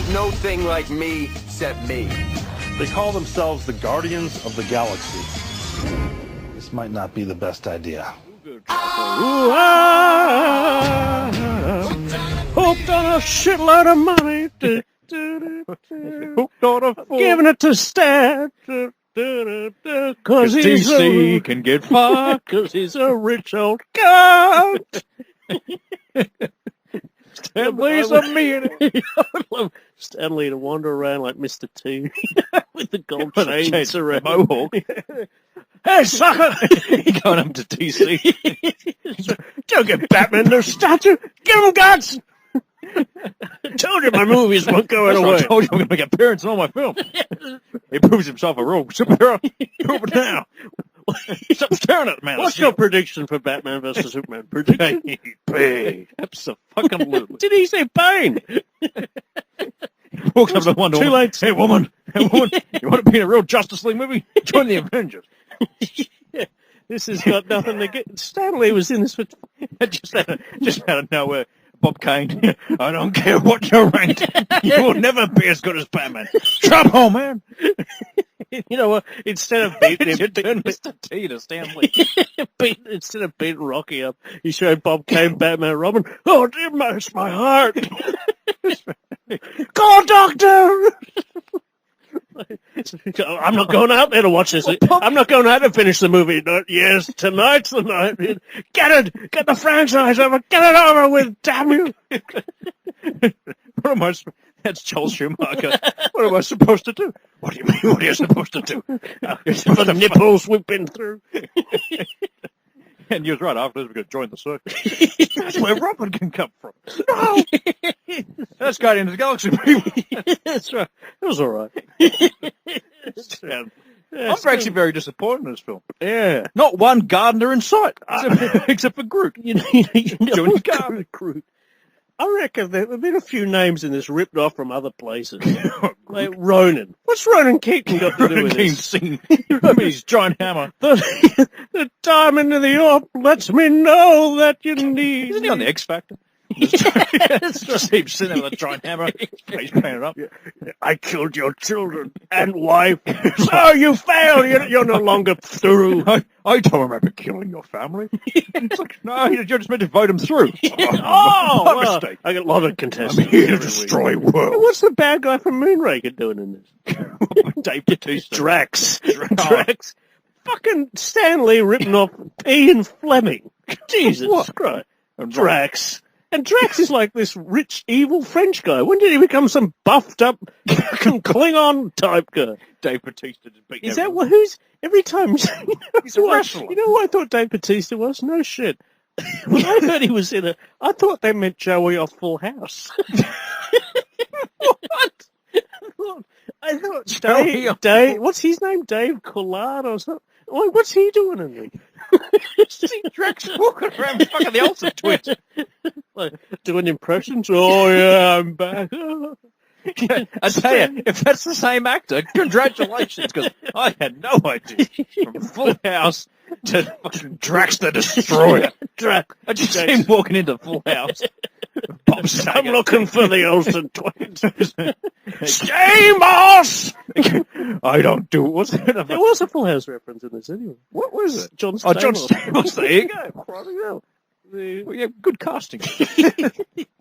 Ain't no thing like me, except me. They call themselves the Guardians of the Galaxy. This might not be the best idea. Hooked on a shitload of money. Hooked on a fool. Giving it to Stan. Cause DC can get fucked. Cause he's a rich old cunt. Stanley's a millionaire. Stanley to wander around like Mr. T with the gold chains around. Mohawk. Hey, sucker! Going up to DC. Don't get Batman no statue. Give him guts! I told you my movies weren't going away. I told you I'm going to make an appearance in all my films. He proves himself a real superhero. Prove it now. Stop staring at the man. What's your prediction for Batman vs. Superman? Prediction? Bane. Absolutely. Did he say Bane? Walks up to Wonder Woman. Too late. Hey, woman. You want to be in a real Justice League movie? Join the Avengers. Yeah, this has got nothing to get. Stanley was in this for just out of nowhere. Bob Kane, I don't care what your rank, you will never be as good as Batman. Trouble, man. You know what? Instead of beating him, turn Mr. T to Stanley. Instead of beating Rocky up, he showed Bob Kane, Batman, Robin. Oh, dear, it's my heart. Call doctor. I'm not going out there to watch this. I'm not going out to finish the movie. Yes, tonight's the night. Get the franchise over. Get it over with, damn you. That's Joel Schumacher. What am I supposed to do? What do you mean, what are you supposed to do? The nipples we've been through. And you was right, after this we're going to join the circus. That's where Robin can come from. No! That's Guardians of the Galaxy movie. That's right. It was all right. I'm actually very disappointed in this film. Yeah. Not one gardener in sight, except for Groot. Doing Groot. I reckon there have been a few names in this ripped off from other places. Like Ronan. What's Ronan Keating got to do with this? His giant hammer. The diamond in the orb lets me know that you need. Isn't he on the X Factor? Just keeps sitting there with a giant hammer. He's playing it up. I killed your children and wife. So you failed. You're no longer through. I don't remember killing your family. It's like, no, you're just meant to vote him through. My mistake. I get a lot of contestants. I'm here to destroy worlds. What's the bad guy from Moonraker doing in this? Dave Bautista. Drax. Fucking Stanley ripping off Ian Fleming. Jesus Christ. Drax. And Drax is like this rich, evil French guy. When did he become some buffed up Klingon type guy? Dave Bautista just beat Is that who's every time? He's a wrestler. You know who I thought Dave Bautista was? No shit. When I heard he was in I thought they meant Joey off Full House. What? I thought Dave, what's his name? Dave Collard or something? Like, what's he doing in there? See Drax walking around fucking the Olsen twins. Like, doing impressions? Oh, yeah, I'm back. I tell you, if that's the same actor, congratulations, because I had no idea. From Full House to fucking Drax the Destroyer. I just see him walking into Full House. Bob Saget. I'm looking for the Olsen twins. Stamos! I don't do it. What's it? There was a Full House reference in this anyway. What was it? John Stamos. John Stamos. There you go. Well, yeah, good casting.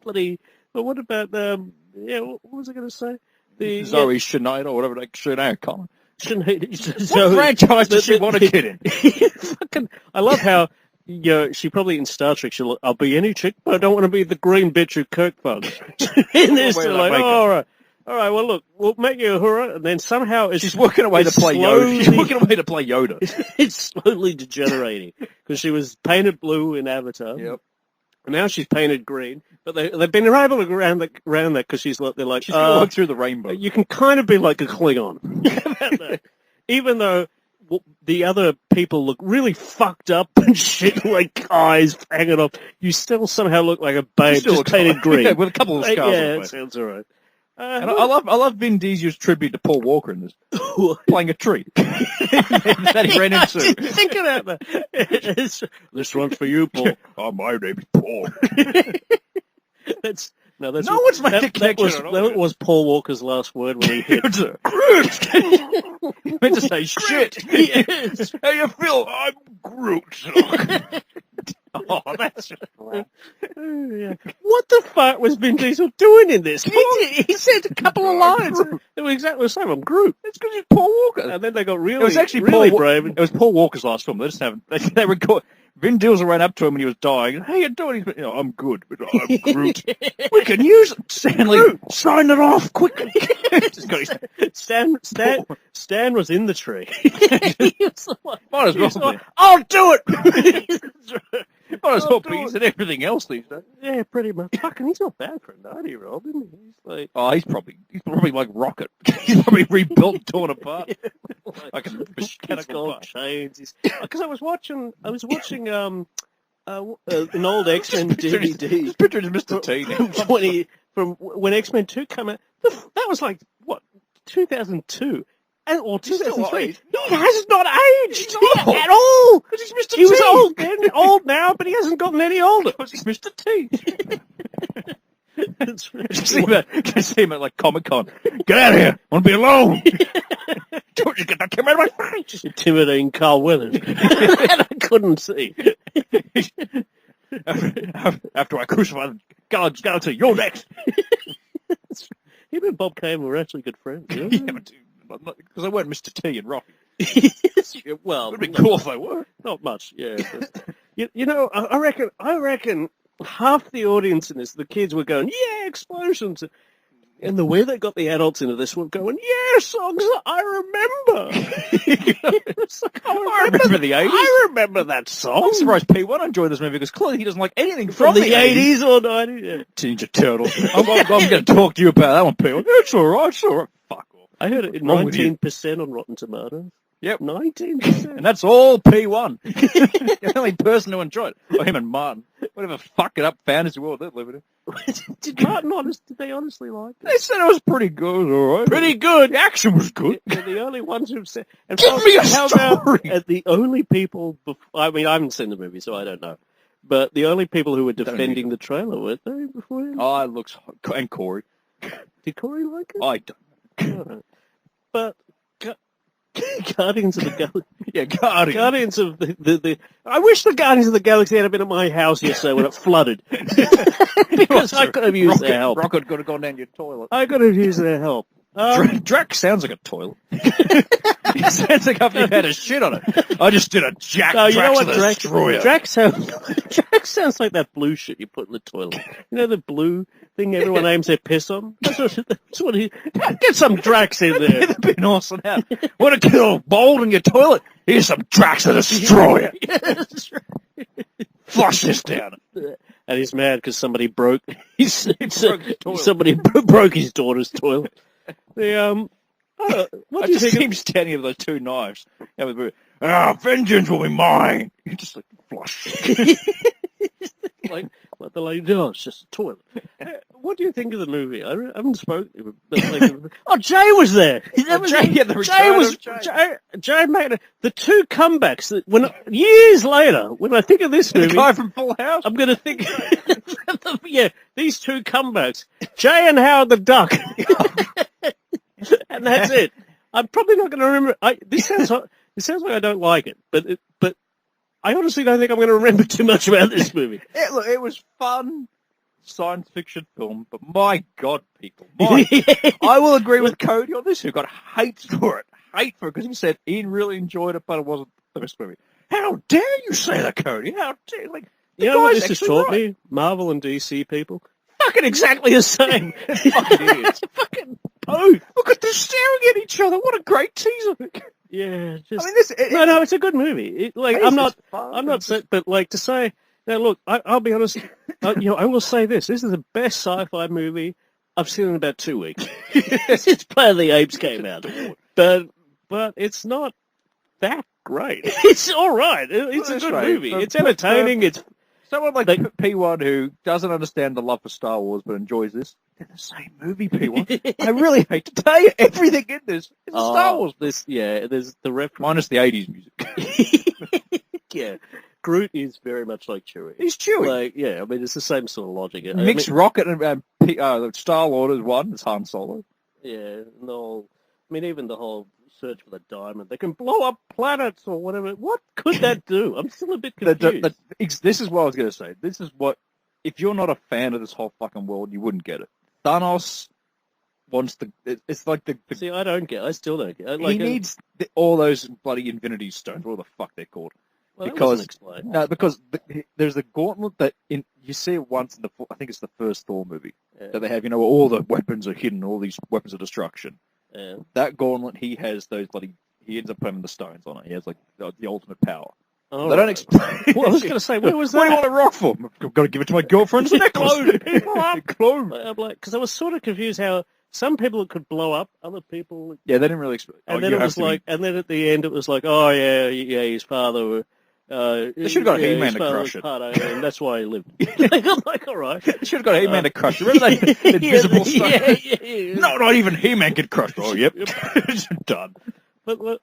Bloody. But what about what was I going to say? Zoe Sinead or whatever they Sinead Connor. What franchise does she want to get in? I love how she probably in Star Trek I'll be any chick, but I don't want to be the green bitch who Kirk fucked. In this, they're like, all right, well look, we'll make you a hurrah, and then somehow she's working away to play Yoda. She's working away to play Yoda. It's slowly degenerating because she was painted blue in Avatar. Yep. And now she's painted green, but they've been able to go around that because she's like she's going to walk through the rainbow. You can kind of be like a Klingon, even though the other people look really fucked up and shit, like eyes hanging off. You still somehow look like a babe, just painted green, with a couple of scars. Yeah, it sounds all right. And I love Vin Diesel's tribute to Paul Walker in this, playing a tree that he ran into. Think about that. This one's for you, Paul. Oh, my name's Paul. No, that's No one's made a that connection was, at all. that was Paul Walker's last word when he hit. You meant to say shit. Yes. How you feel? I'm Groot. Oh, that's Oh, yeah. What the fuck was Vin Diesel doing in this? He said a couple of lines. They were exactly the same. I'm Groot. It's because he's Paul Walker. And then they got really, It was actually really Paul. brave. It was Paul Walker's last film. They just haven't. They record. Vin Diesel ran up to him when he was dying. How you doing? He's, I'm good. But I'm Groot. We can use it. Stanley, sign it off quickly. Just got his- Stan was in the tree. Might as well. like, I'll do it. Might as well I'll be. do He's in everything else these days. Yeah, pretty much. Fucking, he's not bad for a 90-year-old, isn't he? He's like, Oh, he's probably like Rocket. He's probably rebuilt, torn apart, like a he's mechanical got part. chains. Because I was watching an old X-Men DVD. Just picture it as Mr. T now. from when X-Men 2 came out. That was like, what, 2002? Or He's still 2003. aged. He has not aged not. at all. Because he's Mr. He was T. old then, old now, but he hasn't gotten any older. Because he's Mr. T. That's really Just see him at like Comic-Con. Get out of here. I want to be alone. Don't you get that camera out of my face. intimidating Carl Weathers. And I couldn't see. After I crucify the galaxy, you're next. Him and Bob Kane were actually good friends. Yeah, because they weren't Mr. T and Rocky. Well, It would be cool if they were. not much. Yeah, but, you know, I reckon half the audience in this, the kids were going, "Yeah, explosions," and the way they got the adults into this were going, "Yeah, songs that I remember." It's like, I remember the 80s. I remember that song I'm surprised P1 enjoyed this movie because clearly he doesn't like anything from the 80s or 90s. Yeah. Ninja Turtles. I'm going to talk to you about that one, P1. It's all right. Fuck off. I heard it at Wrong with you? 19% on Rotten Tomatoes. Yep. 19%. And that's all P1. The only person who enjoyed it. Or him and Martin. Whatever fucking up fantasy world they're living in. Did they honestly like it? They said it was pretty good, all right. Pretty good. The action was good. They're the only ones who've said. And Give me a how about story. the only people? I mean, I haven't seen the movie, so I don't know. But the only people who were Don't defending the trailer were they before? Oh, it looks... And Corey. Did Corey like it? I don't... No. But Guardians of the Galaxy. Yeah, Guardian. Guardians of the. I wish the Guardians of the Galaxy had been at my house yesterday when it flooded, because I could have used their help. Rocket could have gone down your toilet. I could have used their help. Drax sounds like a toilet. He sounds like after you've had a shit on it. I just did a Jack No, you know Drax what, the Drax? Destroyer. Drax sounds like that blue shit you put in the toilet. You know the blue thing everyone aims their piss on? That's what he... Get some Drax in there. It'd been awesome. Out. Want to kill Bold in your toilet? Here's some Drax the Destroyer. Yes. Flush this down. And he's mad because somebody broke his toilet. somebody broke his daughter's toilet. The what I do you just think? see him standing with those two knives. Vengeance will be mine. You just like flush. Like what the lady? Oh, it's just a toilet. What do you think of the movie? I haven't spoken. Oh, Jay was there. Jay made the two comebacks. That when years later, when I think of this The movie, guy from Full House. I'm going to think. Yeah, these two comebacks, Jay and Howard the Duck, and that's it. I'm probably not going to remember. This sounds like I don't like it, but I honestly don't think I'm going to remember too much about this movie. Look, it was fun science fiction film, but my God, people. I will agree with Cody on this, who got hate for it. Because he said he really enjoyed it, but it wasn't the best movie. How dare you say that, Cody? How dare you? You know what guy's this has actually taught right. me? Marvel and DC people. Fucking exactly the same. Fucking idiots. Fucking both. Look at them staring at each other. What a great teaser. Yeah, just... I mean, this... No, it's a good movie. I'm not fun. set, but like to say, now look, I'll be honest, I will say this. This is the best sci-fi movie I've seen in about 2 weeks. Since Planet of the Apes came out. But it's not that great. It's all right. It's a That's good right. movie. It's entertaining. It's Someone like P1 who doesn't understand the love for Star Wars but enjoys this, they're the same movie, P1. I really hate to tell you, everything in this is a Star Wars. There's the reference. Minus the 80s music. Yeah. Groot is very much like Chewie. He's Chewie. Like, yeah, I mean, it's the same sort of logic. I Mixed mean, Rocket and Star-Lord is one. It's Han Solo. yeah, no. I mean, even the whole search for the diamond. They can blow up planets or whatever. What could that do? I'm still a bit confused. This is what I was going to say. This is what, if you're not a fan of this whole fucking world, you wouldn't get it. Thanos wants it's like the See, I don't get. I still don't get. he needs all those bloody Infinity Stones, what the fuck they're called. Well, that because wasn't explained. no, because there's a gauntlet that you see it once in I think it's the first Thor movie that they have. You know, all the weapons are hidden, all these weapons of destruction. Yeah. That gauntlet, he has those bloody. He ends up putting the stones on it. He has like the ultimate power. Oh, They don't explain. Well, I was going to say, where was that? What do you want it rock for? I've got to give it to my girlfriend's necklace. Clone. I'm like, because I was sort of confused how some people it could blow up, other people. Yeah, they didn't really explain. And then it was like, and then at the end it was like, oh yeah, his father. They should have got He-Man his to father crush was it. part owner, and that's why he lived. I'm like, all right. They should have got He-Man to crush it. Remember that invisible stuff? Yeah. No, not even He-Man could crush it. Oh, yep. Done. But the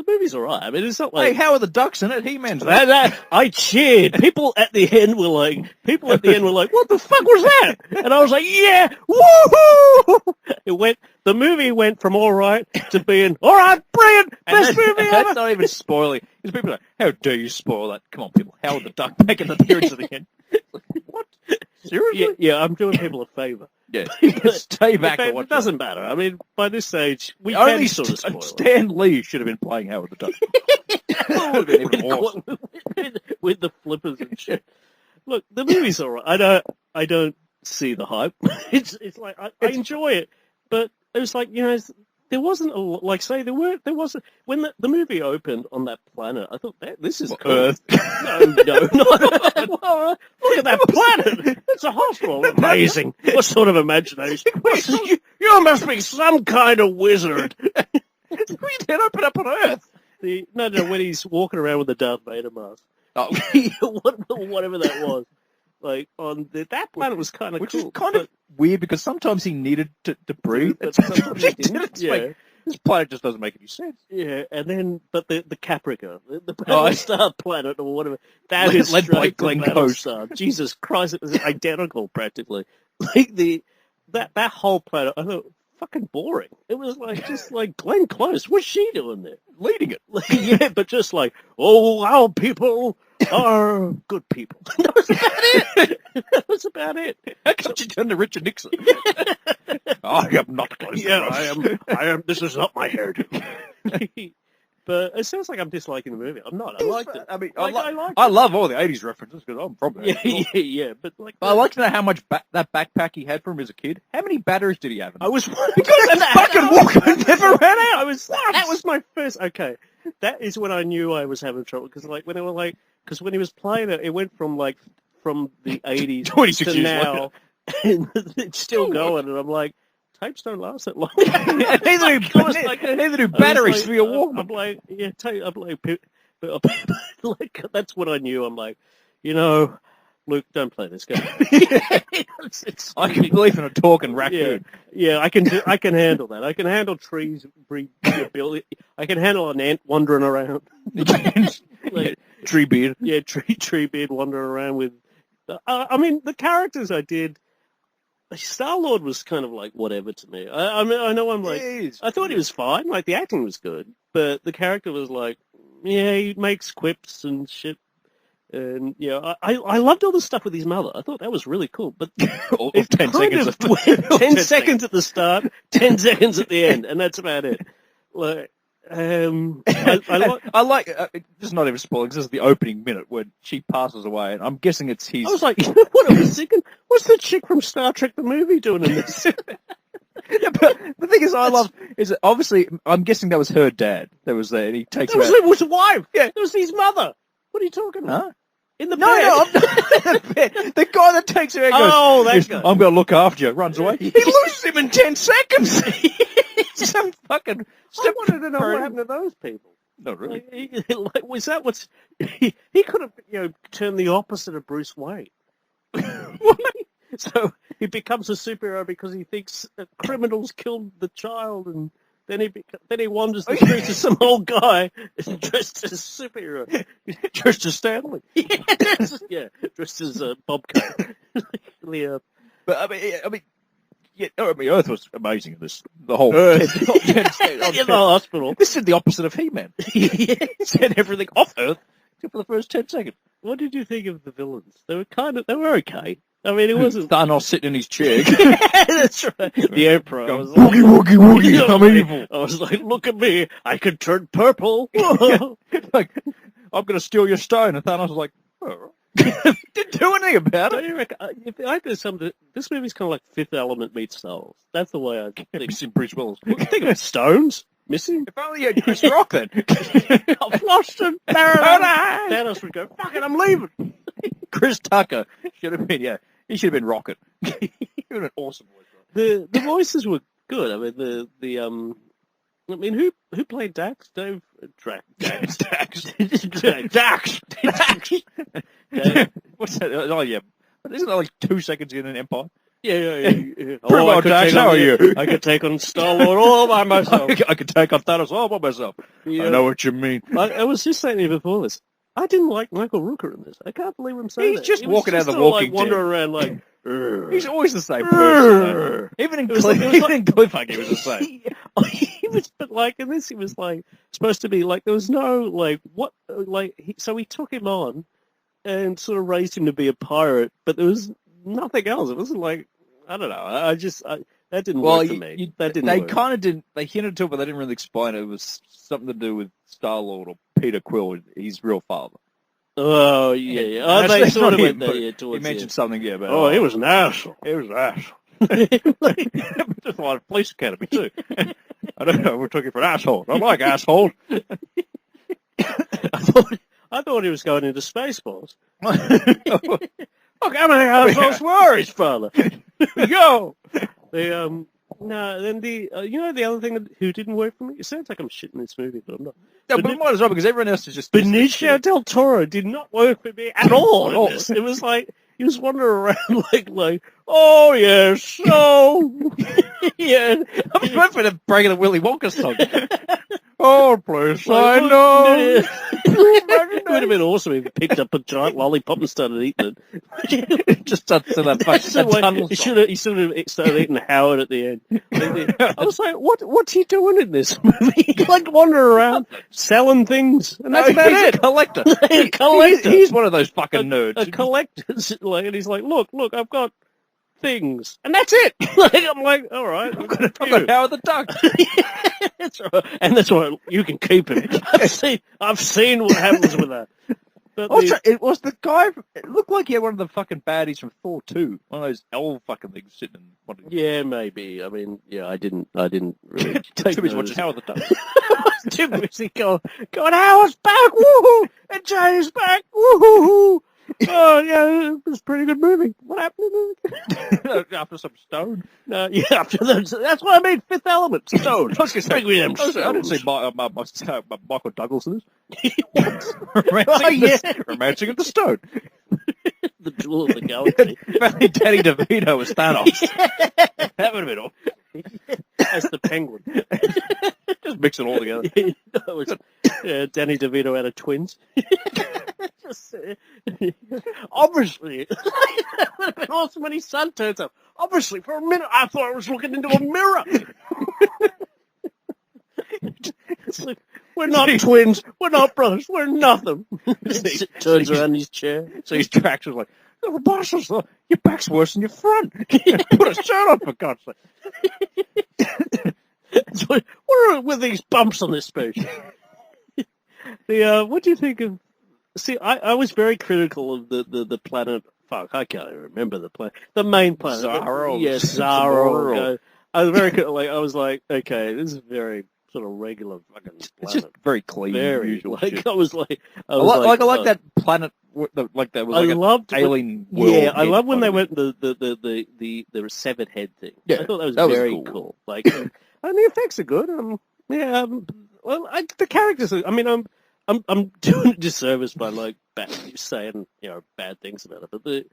movie's all right. I mean, it's not like. Hey, how are the ducks in it? He-Man's I cheered. People at the end were like, what the fuck was that? And I was like, yeah, woohoo! The movie went from all right to being, all right, brilliant, best movie ever. That's not even spoiling. Because people are like, how dare you spoil that? Come on, people. How are the duck making the appearance at the end? What? Seriously? Yeah, I'm doing people a favour. Yeah. Stay back and watch it. Doesn't matter. I mean, by this stage, we only can sort of spoil Stan Lee should have been playing Howard the Duck. That would have been even awesome. with the flippers and shit. Look, the movie's all right. I don't see the hype. It's like I enjoy it, but it was like, there wasn't a lot, like say there wasn't when the movie opened on that planet. I thought this is cool. Earth. No, well, look at that planet. It's a hospital. Amazing. What sort of imagination? You must be some kind of wizard. We did open up on Earth. No, when he's walking around with the Darth Vader mask. Oh. Whatever that was. Like that planet was kind of Which cool. is kind of weird because sometimes he needed to breathe, but but sometimes he didn't. Yeah. This planet just doesn't make any sense. Yeah, and then but the Caprica, the Battlestar planet or whatever, that is led by straight to Glenn Close. Battlestar. Jesus Christ, it was identical practically. Like that whole planet, I thought fucking boring. It was like just like Glenn Close. What's she doing there? Leading it. Yeah, but just like, oh, our people are good people. That was about it. That was about it. How come you turn to Richard Nixon? I am not close. Yeah, I am. This is not my hairdo. But it sounds like I'm disliking the movie. I'm not. I liked it. I mean, I liked I love all the 80s references because I'm from there. Yeah. But like, I like to know how much that backpack he had from as a kid. How many batteries did he have? I was because that fucking Walkman never ran out. I was. That was my first. Okay, that is when I knew I was having trouble because like when he was playing it, it went from the 80s 26 to years now, and it's still going, and I'm like. Tapes don't last that long. Neither do batteries for your Walkman. I'm like, yeah, like, that's what I knew. I'm like, Luke, don't play this game. I can believe in a talking raccoon. Yeah, I can handle that. I can handle trees rebuilding. I can handle an ant wandering around. Like, tree beard. Yeah, tree beard wandering around with. I mean, the characters I did. Star-Lord was kind of like whatever to me. I mean, I know I'm like, I thought he was fine. Like the acting was good, but the character was like, yeah, he makes quips and shit. And I loved all the stuff with his mother. I thought that was really cool. But 10 seconds. 10 seconds at the start, 10 seconds at the end, and that's about it. Like, I like just not even spoiling. This is the opening minute when she passes away, and I'm guessing it's his. I was like, what I was thinking? What's the chick from Star Trek the movie doing in this? Yeah, but the thing is, obviously, I'm guessing that was her dad that was there, and he takes her out. It was his wife. Yeah, it was his mother. What are you talking about? Huh? In the bed. No, the guy that takes her out goes, that guy. I'm going to look after you. Runs away. He loses him in 10 seconds. Some fucking. I wanted to know what happened to those people. No, really. Was that what's he could have turned the opposite of Bruce Wayne. So he becomes a superhero because he thinks that criminals killed the child and then he wanders the streets as some old guy dressed as a superhero, Dressed as Stanley. dressed as Bob Kane. But I mean, Earth was amazing in this. The whole In the hospital. This is the opposite of He-Man. Set everything off Earth except for the first 10 seconds. What did you think of the villains? They were okay. I mean, it wasn't. Thanos sitting in his chair. That's right. The Emperor. I was like, woogie, I'm evil. I was like, look at me. I can turn purple. Like, I'm going to steal your stone. And Thanos was like, oh. Didn't do anything about it. I think this movie's kind of like Fifth Element meets Star Wars. That's the way I think. Missing Bruce Willis. What do you think of stones? Missing? If only you had Chris Rock then. I've lost him. Thanos would go, fuck it, I'm leaving. Chris Tucker should have been, he should have been Rocket. He would have been awesome voice. The voices were good. I mean, who played Dax? Dax. What's that? Oh, yeah. But isn't that like 2 seconds in an Empire? Yeah. Oh, Dax, how are you? I could take on Star-Lord all by myself. I could take on Thanos all by myself. Yeah. I know what you mean. I was just saying to you before this. I didn't like Michael Rooker in this. I can't believe I'm saying He's that. just He was walking out of the sort of Walking like wandering around like... He's always the same person. Even in Cliffhanger, he was the same. He was, but like in this, he was like supposed to be like there was no like what like so he took him on and sort of raised him to be a pirate, but there was nothing else. It wasn't like I don't know. That didn't work for me. That didn't. They work. kind of didn't. They hinted to it, but they didn't really explain it. It was something to do with Star-Lord or Peter Quill, his real father. Oh yeah. Oh, they sort of went there. Yeah, he mentioned something. Yeah, but oh, he was an asshole. He was an asshole. Just like Police Academy too. I don't know. We're talking for assholes. I like assholes. I thought he was going into Spaceballs. Look how many assholes were his father. Yo. Then the the other thing who didn't work for me. It sounds like I'm shitting this movie, but I'm not. No, but might as well because everyone else is just. Benicio del Toro did not work for me at all. It was like he was wandering around like oh yes, so yeah. I was waiting for the breaking of Willy Wonka song. Oh, please, I know. It would have been awesome if he picked up a giant lollipop and started eating it. Just started to that he should have started eating Howard at the end. I was like, what's he doing in this movie? He's like wandering around selling things, and that's about it. A collector. A collector. He's one of those fucking nerds. A collector, and he's like, look, I've got things, and that's it. I'm like, all right, I've got Howard the Duck. That's right. And that's why you can keep him. I've seen what happens with that. But it was the guy. It looked like he had one of the fucking baddies from Thor 2. One of those elf fucking things sitting in one of the... Yeah, maybe. I mean, yeah, I didn't really take too busy watching Howard the Duck. Too busy going, Howard's back, woohoo! And Jay's back, woohoo! Oh, yeah, it was a pretty good movie. What happened to the movie? After some stone. No, yeah, after that. That's what I mean, Fifth Element, stone. I was going to say, I didn't see Michael Douglas in this. Romancing of the Stone. The Jewel of the Galaxy. Apparently Danny DeVito was Thanos. That would have been awesome. As the Penguin. Just mix it all together. Danny DeVito had a twins. Obviously, that would have been awesome when his son turns up. Obviously, for a minute, I thought I was looking into a mirror. It's like, we're not twins. We're not brothers. We're nothing. He turns around in his chair. So his tracks was like, oh, boss, your back's worse than your front. Put a shirt on, for God's sake. What are with these bumps on this spaceship? What do you think of... See, I was very critical of the planet... Fuck, I can't even remember the planet. The main planet. Zaro. Yes, Zaro. I was very critical. I was like, okay, this is very sort of regular fucking planet. It's just very clean, usual shit. I like that planet, like that was like an alien world. Yeah, I love when they went the severed head thing. Yeah, I thought that was very cool. Like, and the effects are good. The characters. I mean, I'm doing a disservice by like saying bad things about it, but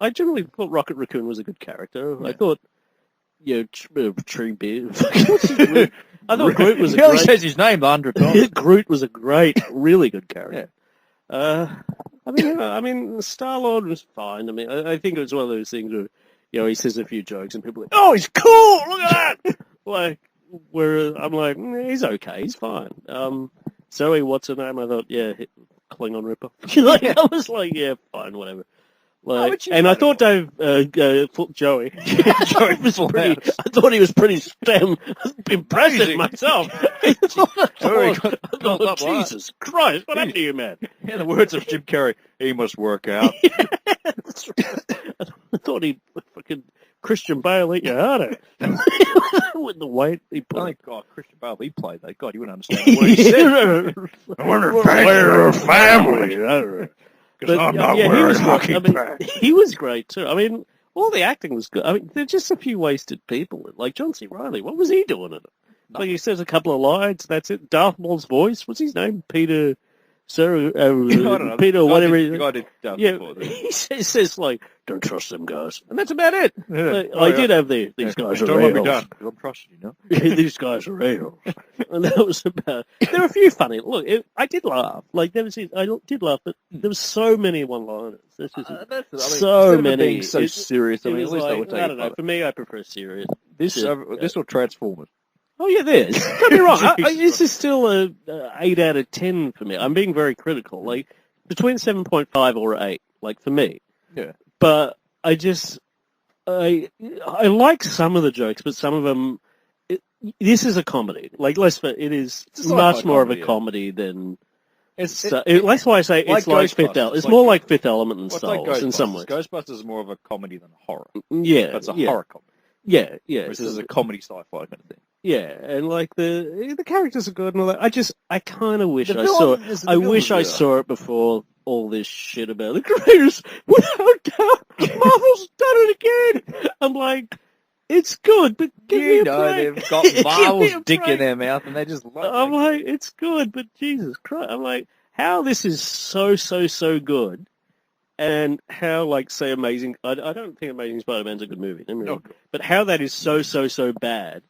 I generally thought Rocket Raccoon was a good character. Yeah. I thought Tree Beard. I thought Groot was a He only great... says his name 100 times. Groot was a great, really good character. I mean, Star-Lord was fine. I mean, I think it was one of those things where, he says a few jokes and people are like, oh, he's cool, look at that! Like, where I'm like, he's okay, he's fine. Zoe, what's her name? I thought, Klingon Ripper. I was like, yeah, fine, whatever. Like, and I thought Joey was pretty. I thought he was pretty impressive myself. I thought, Jesus Christ, what happened to you, man? In the words of Jim Carrey, he must work out. I thought he'd fucking Christian Bale eat your heart out with the weight he put. Thank God, Christian Bale, he played that. God, you wouldn't understand what he said. I wonder if we're a family. But, I'm not wearing hockey pants. He was great too. I mean, all the acting was good. I mean, there's just a few wasted people. Like John C. Reilly, what was he doing in it? Like he says a couple of lines, that's it. Darth Maul's voice, what's his name? Peter, Peter, whatever. He says like, don't trust them guys, and that's about it. I did have these guys are a-holes. I'm trusting you, These guys are a-holes. And that was about. There were a few funny. Look, I did laugh. Like I did laugh, but there were so many one-liners. So many. Being so serious. I mean, at least I would take. I don't know. For me, I prefer serious. This or Transformers. Oh yeah, there's. Don't be wrong. This is still a 8 out of 10 for me. I'm being very critical. Like between 7.5 or 8. Like for me. Yeah. But I like some of the jokes, but some of them. This is a comedy. Like it is much more of a comedy than. That's why I say it's like Fifth Element. It's more like Fifth Element and Star Wars in some ways. Ghostbusters is more of a comedy than a horror. Yeah, that's a horror comedy. Yeah. This is a comedy sci-fi kind of thing. Yeah, and like the characters are good and all that. I kind of wish I saw it. I wish I saw it before all this shit about the creators. Without doubt, Marvel's done it again. I'm like, it's good, but give me a break. They've got Marvel's dick in their mouth and they just love it. I'm like, it's good, but Jesus Christ. I'm like, how this is so good. And how, like, say, Amazing... I don't think Amazing Spider-Man's a good movie. But how that is so bad,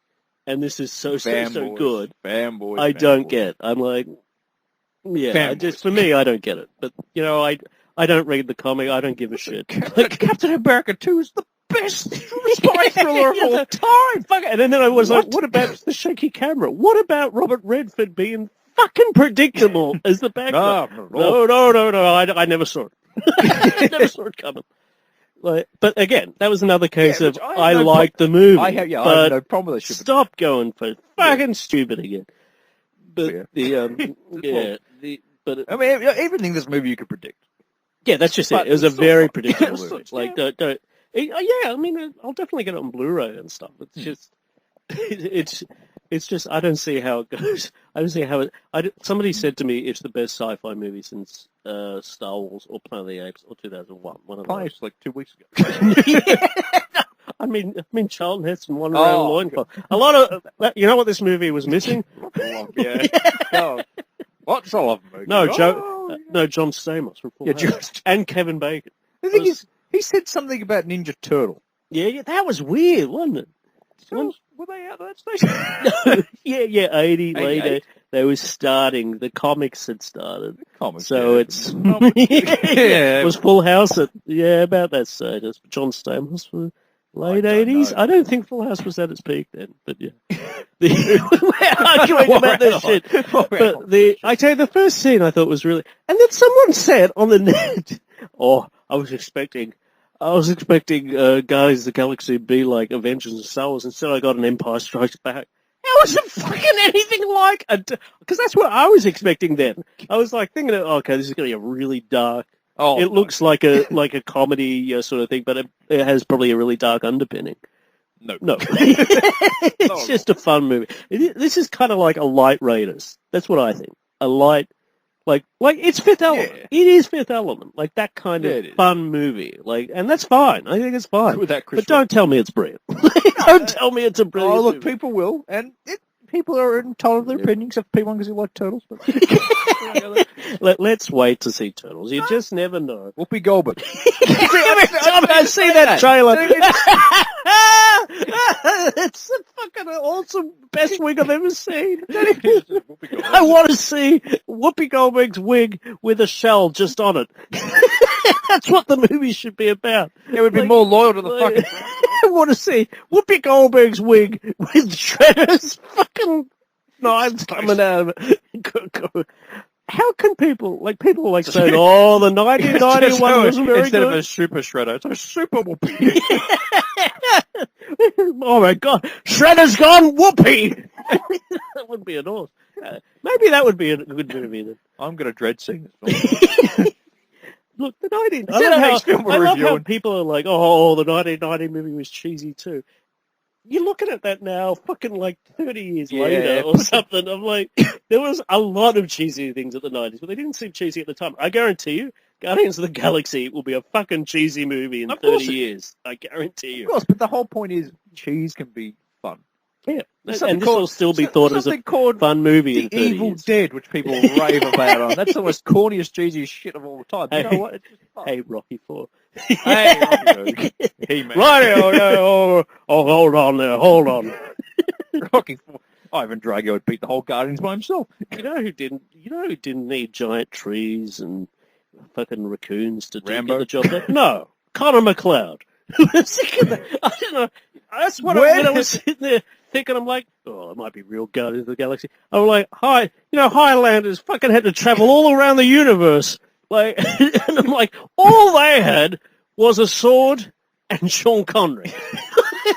and this is so good, I don't get. I'm like... Yeah, for me, I don't get it. But, I don't read the comic. I don't give a shit. Like, Captain America 2 is the best spy thriller of all time! Fuck it. And then I was like, what about the shaky camera? What about Robert Redford being fucking predictable as the background? No, I never saw it. I never saw it coming. But again, that was another case of I liked the movie. I have no problem with it. Stop going for fucking stupid again. But but I mean, everything in this movie you could predict. Yeah, that's just it. It was a very predictable movie. Like, don't. I mean, I'll definitely get it on Blu-ray and stuff. It's just, it's just I don't see how it goes. I don't see how it. Somebody said to me it's the best sci-fi movie since Star Wars or Planet of the Apes or 2001. One of those. Like 2 weeks ago. I mean, Charlton Heston won around loincloth. A lot of you know what this movie was missing? What's a love movie? No, John Stamos from Full House. And Kevin Bacon. The thing is, he said something about Ninja Turtle. Yeah, that was weird, wasn't it? Were they out of that station? yeah, 80, late 80. They were starting. The comics had started. It's it was Full House at about that stage. It's John Stamos for late 80s. I don't think Full House was at its peak then, but yeah. We're arguing about this shit. But I tell you, the first scene I thought was really, and then someone said on the net, I was expecting Guardians of the Galaxy to be like Avengers and Star Wars. Instead, I got an Empire Strikes Back. How was it fucking anything like? Because that's what I was expecting then. I was like thinking, okay, this is going to be a really dark. It looks like a comedy sort of thing, but it has probably a really dark underpinning. No. It's just a fun movie. This is kind of like a light Raiders. That's what I think. A light. Like it's Fifth Element. Yeah. It is Fifth Element. Like that kind of fun movie. And that's fine. I think it's fine. But don't tell me it's brilliant. Don't tell me it's a brilliant movie. People will, and people are entitled to their opinion, except for people who like turtles. But Let's wait to see Turtles. You just never know. Whoopi Goldberg. Every time I see that trailer, it's the fucking awesome, best wig I've ever seen. I want to see Whoopi Goldberg's wig with a shell just on it. That's what the movie should be about. It would be more loyal to the fucking... I want to see Whoopi Goldberg's wig with Shredder's fucking knives coming out of it. How can people saying, oh, the 1991 wasn't very Instead good? of a super shredder, it's a super Whoopi. Oh my god, Shredder's gone Whoopi! That would be an awesome. Maybe that would be a good movie then. I'm going to dread seeing this. Look, the 19... Is that a next film we're I love how reviewing? people are like, oh, the 1990 movie was cheesy too. You're looking at that now, fucking like 30 years later or something. I'm like, there was a lot of cheesy things at the 90s, but they didn't seem cheesy at the time. I guarantee you, Guardians of the Galaxy will be a fucking cheesy movie in 30 years. I guarantee you. Of course, but the whole point is cheese can be fun. Yeah, There's and this something will still be thought as a something called fun movie in The 30 Evil years. Dead, which people rave about on. That's the most corniest, cheesiest shit of all time. You know what? It's just fun. Hey, Rocky 4. Hey, Rocky, he-Man. Oh, hold on there, hold on. Rocky 4. Ivan Drago would beat the whole Guardians by himself. You know who didn't need giant trees and fucking raccoons to get Rambo? the job done? No, Connor McLeod. I don't know. That's what when I was sitting there thinking, I'm like, oh, it might be real Guardians of the Galaxy. I'm like, Highlanders fucking had to travel all around the universe. Like, and I'm like, all they had was a sword and Sean Connery.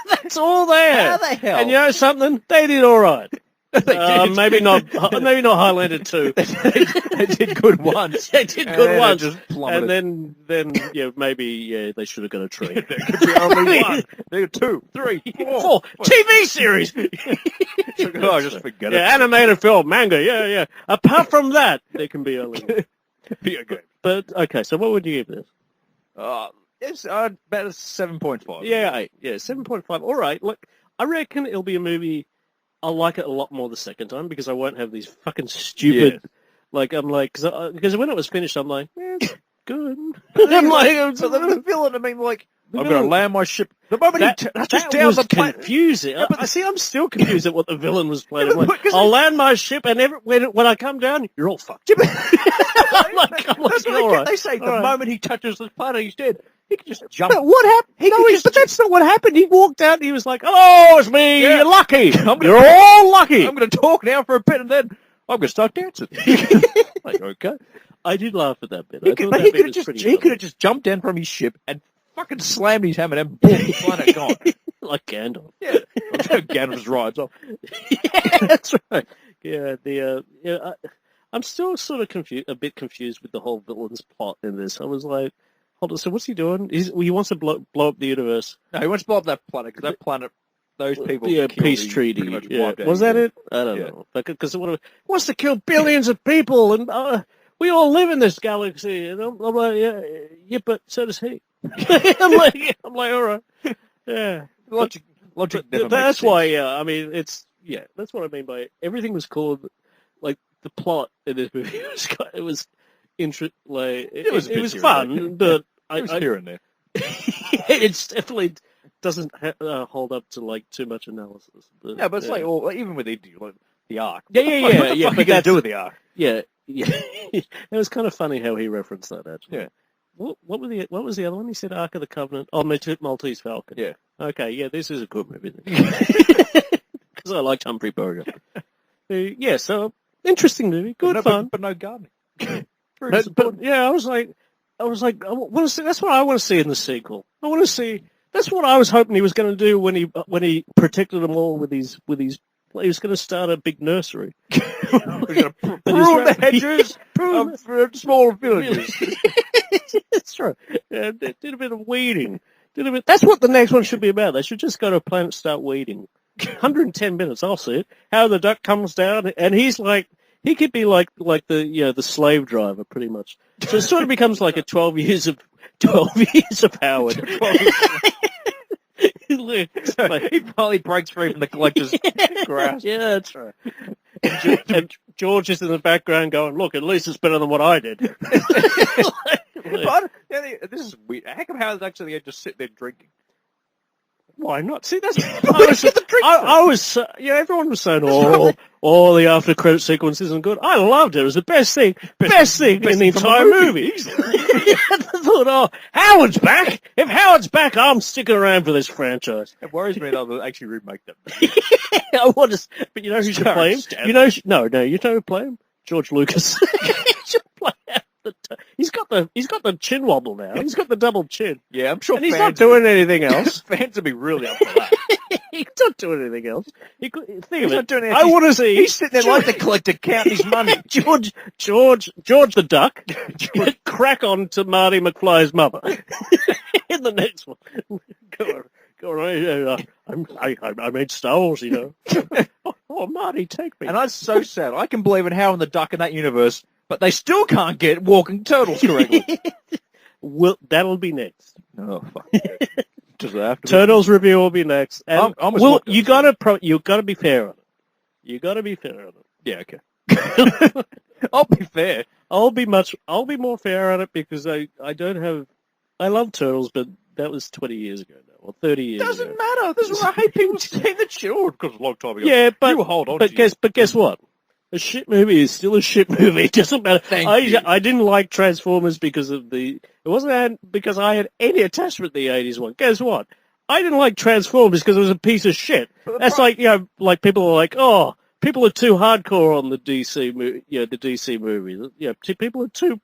That's all they had. How the hell? And you know something? They did all right. Maybe not Highlander 2. They did good once. They did good once. Just plummeted. And then maybe they should have got a tree. There could be only one. There are 2, 3, 4. TV series. Oh, just forget it. Animated film, manga, yeah. Apart from that, there can be only one. Video game. But, okay, so what would you give this? It's about a 7.5. Yeah, 8. Yeah, 7.5. All right, look, I reckon it'll be a movie... I'll like it a lot more the second time because I won't have these fucking stupid... Because when it was finished, I'm like, it's good. I'm like... But the villain, I mean, like... I'm going to land my ship. The moment he touches that down was the planet... confusing. Yeah, but I'm still confused at what the villain was playing. I'm like, because I'll land my ship, and when I come down, you're all fucked. I'm like, That's what all right. they say. The All right. moment he touches the planet, he's dead. He can just jump. But what happened? But that's not what happened. He walked out and he was like, "Hello, it's me. Yeah. You're lucky. You're all lucky." I'm going to talk now for a bit, and then I'm going to start dancing. Like, okay. I did laugh at that bit. He I could thought that have bit was pretty he could funny. have just jumped down from his ship and fucking slammed his hammer and boom, the planet gone. Like Gandalf. Yeah. Gandalf's rides off. Yeah, that's right. Yeah, I'm still sort of a bit confused with the whole villain's plot in this. I was like, hold on, so what's he doing? He wants to blow up the universe. No, he wants to blow up that planet because that planet, those people. Yeah, killed, peace he treaty. pretty much Yeah. wiped out Was that everything. it? I don't know. Because he wants to kill billions of people, and we all live in this galaxy. And I'm like, yeah, but so does he. I'm like, all right. Yeah. Logic never That's makes why, sense. I mean, that's what I mean by everything was called, like, the plot in this movie it was it was a bit was here and fun, there. but It was here and there. it definitely doesn't hold up to, like, too much analysis. But, Yeah, but it's like even with the Ark. Yeah, What the fuck are you but going to that's- do with the Ark? Yeah. It was kind of funny how he referenced that, actually. Yeah. What was the other one? He said Ark of the Covenant. Oh, Maltese Falcon. Yeah. Okay, yeah, this is a good movie. Because I liked Humphrey Bogart. Yeah, so, interesting movie. Good fun. But no gardening. But yeah, I was like, I want to see, that's what I want to see in the sequel. I want to see, that's what I was hoping he was going to do when he protected them all with his, he was going to start a big nursery. We're going to prune the hedges of small villages. That's true. Yeah, did a bit of weeding. That's what the next one should be about. They should just go to a planet and start weeding. 110 minutes, I'll see it. How the duck comes down, and he's like, he could be like the the slave driver, pretty much. So it sort of becomes like a 12 years of Howard. He finally breaks free from the collector's grasp. Yeah, that's right. And George is in the background going, look, at least it's better than what I did. But, this is weird. How come Howard's actually just sit there drinking? Why not? See, that's... I was everyone was saying, the after credit sequence isn't good. I loved it. It was the best thing in the entire movie. I thought, Howard's back. If Howard's back, I'm sticking around for this franchise. It worries me that they'll actually remake them. I want to, but you know who should play him? You know who play him? George Lucas. He should play him. He's got the chin wobble now. He's got the double chin. Yeah, I'm sure. And he's not doing anything else. Fans would be really up for that. He's not doing anything else. He's not doing anything. I want to see. He's sitting there like the collector counting his money. George the Duck. Crack on to Marty McFly's mother in the next one. Go on. I made Star Wars, you know. Oh, Marty, take me. And that's so sad. I can believe in Howard the Duck in that universe, but they still can't get Walking Turtles correctly. Well, that'll be next. Oh, fuck. Does it have to Turtles review will be next. And you gotta be fair on it. You gotta be fair on it. Yeah, okay. I'll be fair. I'll be more fair on it because I love Turtles, but that was 20 years ago now, or 30 years ago. Doesn't matter. This is why I hate people saying that shit. Oh, because a long time ago. Yeah, but you hold on. But guess what? A shit movie is still a shit movie. It doesn't matter. I didn't like Transformers because of it wasn't because I had any attachment to the 80s one. Guess what? I didn't like Transformers because it was a piece of shit. That's like, like people are like, people are too hardcore on the DC movie, the DC movies. People are too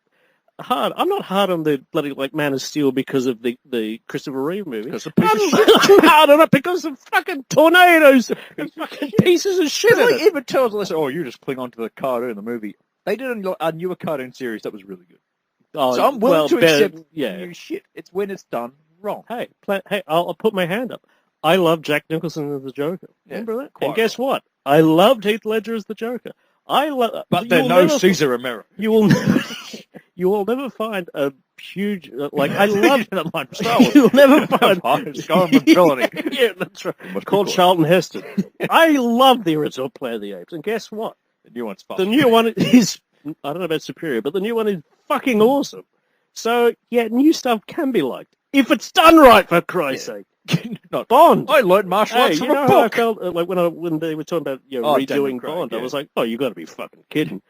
hard. I'm not hard on the bloody like Man of Steel because of the Christopher Reeve movie. Because of pieces of shit. I'm hard on it because of fucking tornadoes and fucking pieces of shit. Like even tells us, you just cling on to the cartoon, the movie. They did a newer cartoon series that was really good. So I'm willing to accept new shit. It's when it's done wrong. Hey, I'll put my hand up. I love Jack Nicholson as the Joker. Yeah, remember that? And guess what? I loved Heath Ledger as the Joker. But there's no Caesar Romero. You will never find a huge I love You'll never find villainy. Yeah, that's right. Called Charlton Heston. I love the original Planet of the Apes, and guess what? The new one's fun. The new one is I don't know about superior, but the new one is fucking awesome. So yeah, new stuff can be liked if it's done right. For Christ's sake. Not Bond. I learned martial arts from a book. How I felt when they were talking about redoing Bond, I was like, you got to be fucking kidding.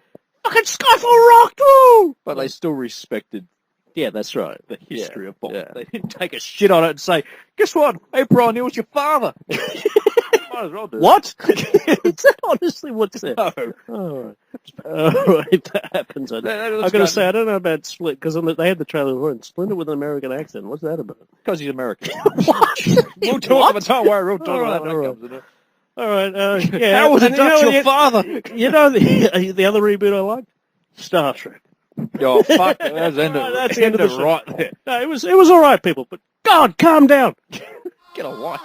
Fucking Skyfall rocked, woo! But they still respected. Yeah, that's right. The history of Bond. Yeah. They didn't take a shit on it and say, "Guess what? Hey, Brian, it was your father." Might as well do what? Is that honestly what's there? No. All right, that happens. I'm going to say I don't know about Split because they had the trailer for it. Splinter with an American accent. What's that about? Because he's American. What? We'll talk about that. We'll talk about that. All right. Yeah. How was it your father? You know the other reboot I liked? Star Trek. Oh fuck! That's the end of that's the end of the show. Right there. No, it was all right, people. But God, calm down. Get a life.